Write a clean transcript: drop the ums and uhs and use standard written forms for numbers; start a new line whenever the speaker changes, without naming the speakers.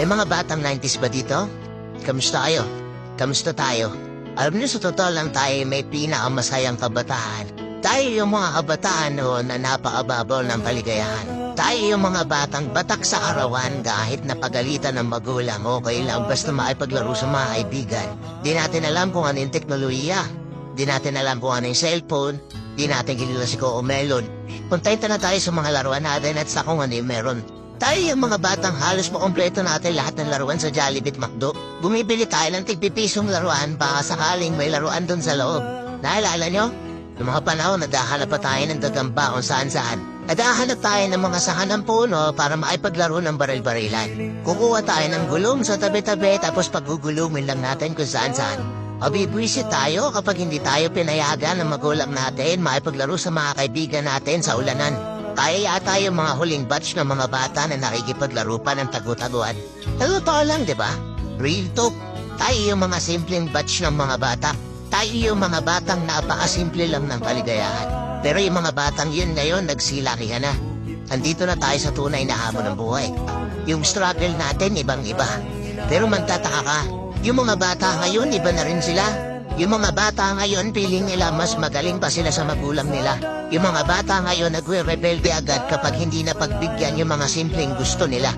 May mga batang 90s ba dito? Kamusta kayo? Kamusta tayo? Alam niyo sa totoo lang tayo may pinakamasayang kabataan. Tayo yung mga kabataan noon na napakababaw ng kaligayahan. Tayo yung mga batang batak sa arawan kahit napagalitan ng magulang, okay lang basta maipaglaro sa mga kaibigan. Di natin alam kung ano yung teknolohiya. Di natin alam kung ano yung cellphone. Di natin kilala si Coco Melon. Kontenta na tayo sa mga laruan natin at sa kung ano yung meron. Tayo yung mga batang halos makompleto natin lahat ng laruan sa Jollibee at McDo. Bumibili tayo ng tig-pipisong laruan baka sakaling may laruan doon sa loob. Naalala nyo? Noong mga panahon, naghahanap pa tayo ng gagamba kung saan-saan. Naghahanap tayo ng mga sahan ng puno para maipaglaro ng baril-barilan. Kukuha tayo ng gulong sa tabi-tabi tapos pagugulumin lang natin kung saan-saan. Mabibwisit tayo kapag hindi tayo pinayagan ng magulang natin maipaglaro sa mga kaibigan natin sa ulanan. Tayo yata yung mga huling batch ng mga bata na nakikipaglaro pa ng tagu-taguan. Totoo lang, di ba? Real talk. Tayo yung mga simpleng batch ng mga bata. Tayo yung mga batang napakasimple lang ng kaligayahan. Pero yung mga batang yun ngayon, nagsilakihan na. Andito na tayo sa tunay na hamon ng buhay. Yung struggle natin, ibang-iba. Pero magtataka ka, yung mga bata ngayon, iba na rin sila. Yung mga bata ngayon, feeling nila mas magaling pa sila sa magulang nila. Yung mga bata ngayon, nagre-rebelde agad kapag hindi na pagbigyan yung mga simpleng gusto nila.